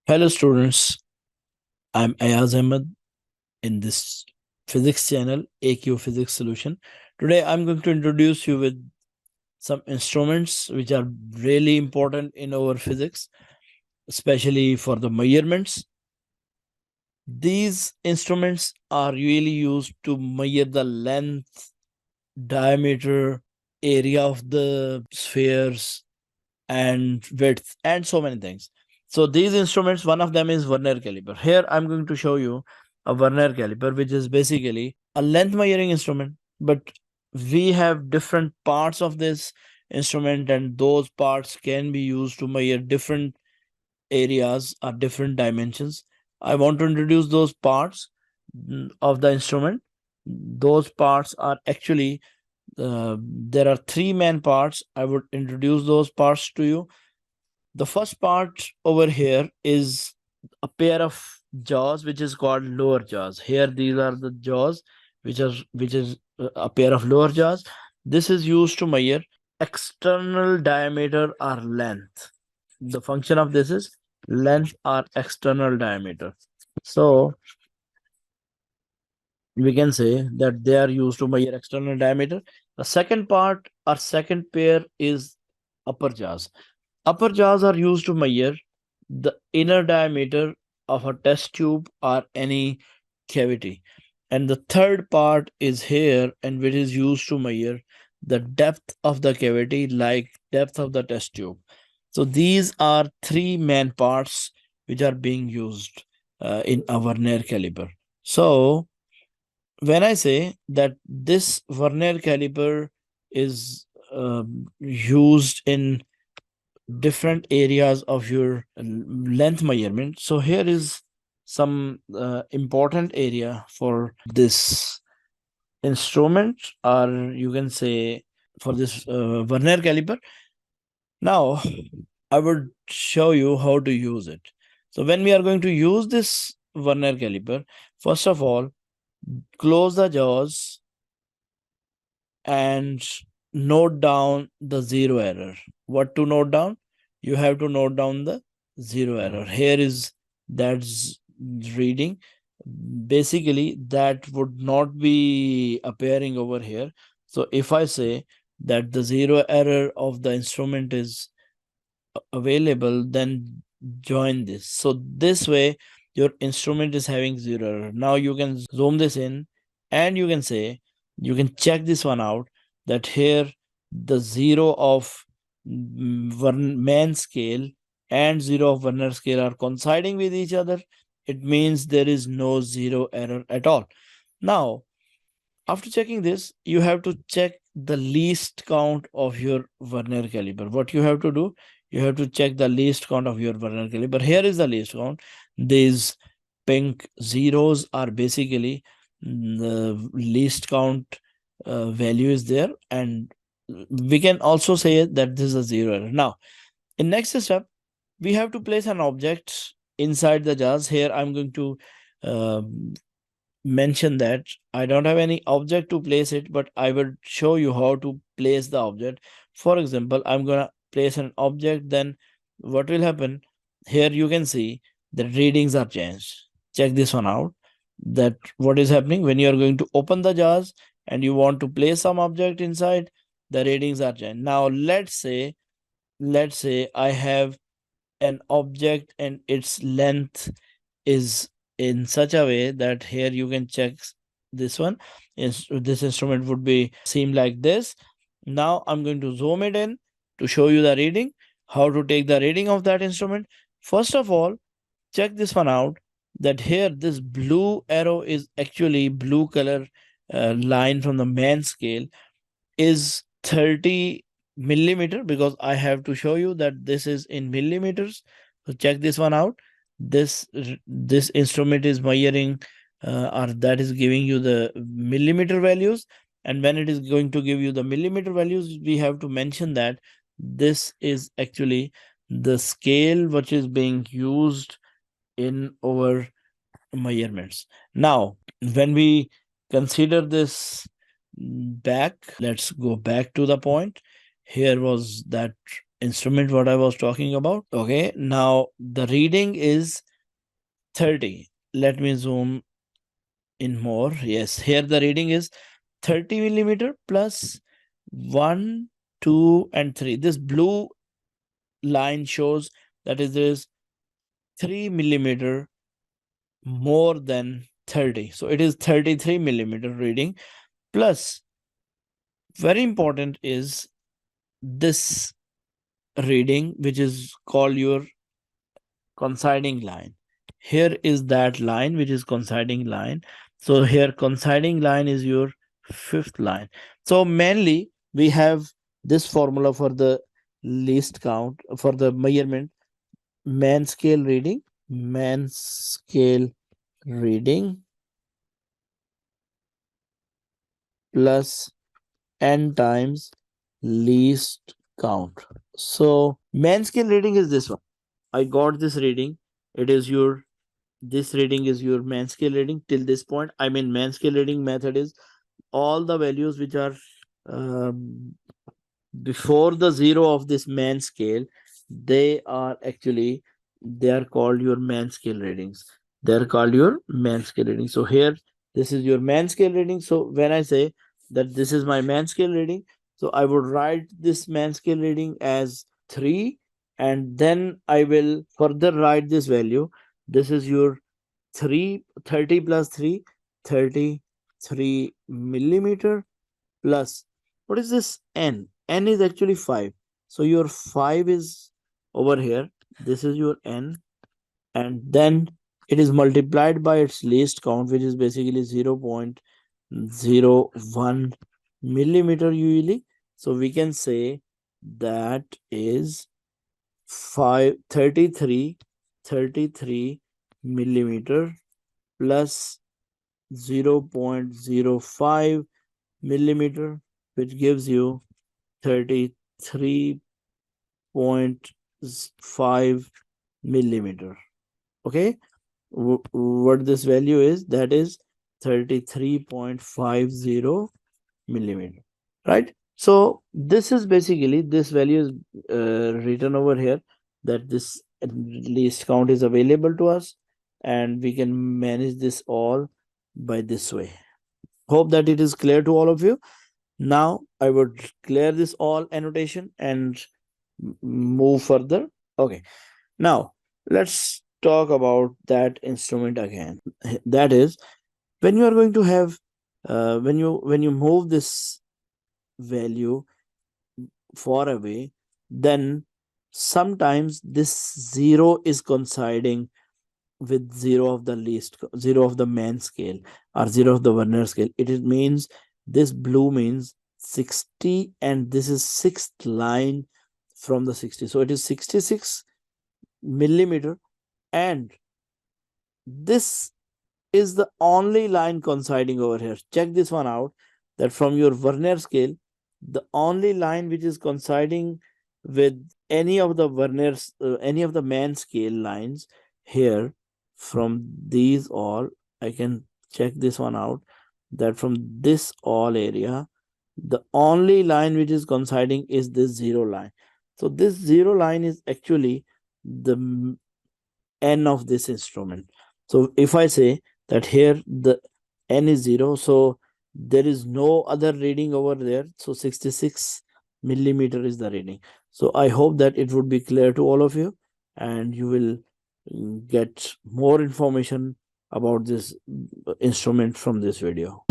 Hello students, I'm AYAZ in this physics channel, AQ Physics Solution. Today I'm going to introduce you with some instruments which are really important in our physics, especially for the measurements. These instruments are really used to measure the length, diameter, area of the spheres, and width, and so many things. So these instruments, one of them is Vernier Caliper. Here I'm going to show you a Vernier Caliper, which is basically a length measuring instrument, but we have different parts of this instrument, and those parts can be used to measure different areas or different dimensions. I want to introduce those parts of the instrument. Those parts are actually there are three main parts. I would introduce those parts to you. The first part over here is a pair of jaws, which is called lower jaws. Here, these are the jaws, which is a pair of lower jaws. This is used to measure external diameter or length. The function of this is length or external diameter. So we can say that they are used to measure external diameter. The second part or second pair is upper jaws. Upper jaws are used to measure the inner diameter of a test tube or any cavity. And the third part is here, and which is used to measure the depth of the cavity, like depth of the test tube. So these are three main parts which are being used in a Vernier caliper. So when I say that this Vernier caliper is used in different areas of your length measurement, so here is some important area for this instrument, or you can say for this Vernier caliper. Now, I would show you how to use it. So when we are going to use this Vernier caliper, first of all, close the jaws and note down the zero error. What to note down? You have to note down the zero error. Here is that's reading. Basically, that would not be appearing over here. So if I say that the zero error of the instrument is available, then join this. So this way, your instrument is having zero error. Now you can zoom this in, and you can say, you can check this one out, that here the zero of main scale and zero of Vernier scale are coinciding with each other. It means there is no zero error at all. Now, after checking this, you have to check the least count of your Vernier caliper. What you have to do, you have to check the least count of your Vernier caliper. Here is the least count. These pink zeros are basically the least count value is there, and we can also say that this is a zero error. Now, in next step, we have to place an object inside the jars. Here I'm going to mention that I don't have any object to place it, but I will show you how to place the object. For example, I'm gonna place an object, then what will happen? Here you can see the readings are changed. Check this one out, that what is happening when you are going to open the jars and you want to place some object inside, the readings are changed. Now let's say I have an object and its length is in such a way that here you can check this one. This instrument would be seem like this. Now I'm going to zoom it in to show you the reading, how to take the reading of that instrument. First of all, check this one out, that here this blue arrow is actually blue color line from the main scale is 30 millimeter, because I have to show you that this is in millimeters. So check this one out. This instrument is measuring or that is giving you the millimeter values, and when it is going to give you the millimeter values, we have to mention that this is actually the scale which is being used in our measurements. Now, when we consider this back, let's go back to the point. Here was that instrument what I was talking about. Okay, now the reading is 30. Let me zoom in more. Yes, here the reading is 30 millimeter plus 1, 2, and 3. This blue line shows that is there is 3 millimeter more than 30. So it is 33 millimeter reading. Plus, very important is this reading, which is called your coinciding line. Here is that line, which is coinciding line. So here coinciding line is your fifth line. So mainly we have this formula for the least count, for the measurement: man scale reading plus n times least count. So man scale reading is this one. I got this reading. It is your, this reading is your man scale reading till this point. I mean, man scale reading method is all the values which are before the zero of this man scale, they are actually, they are called your man scale readings. They're called your man scale reading. So here, this is your man scale reading. So when I say that this is my man scale reading, so I would write this man scale reading as 3, and then I will further write this value. This is your 30 plus 3, 33 millimeter, plus what is this n? N is actually 5. So your 5 is over here. This is your n, and then it is multiplied by its least count, which is basically 0.01 millimeter usually. So we can say that is 33 millimeter plus 0.05 millimeter, which gives you 33.5 millimeter. Okay, what this value is, that is 33.50 millimeter, right? So this is basically, this value is written over here, that this least count is available to us, and we can manage this all by this way. Hope that it is clear to all of you. Now I would clear this all annotation and move further. Okay, now let's talk about that instrument again. That is, when you are going to have when you move this value far away, then sometimes this zero is coinciding with zero of the man scale, or zero of the Vernier scale. It means this blue means 60, and this is sixth line from the 60. So it is 66 millimeter, and this is the only line coinciding over here. Check this one out, that from your Vernier scale, the only line which is coinciding with any of the Verniers, any of the man scale lines here, from these all, I can check this one out, that from this all area, the only line which is coinciding is this zero line. So this zero line is actually the n of this instrument. So if I say that here the n is 0, so there is no other reading over there. So 66 millimeter is the reading. So I hope that it would be clear to all of you, and you will get more information about this instrument from this video.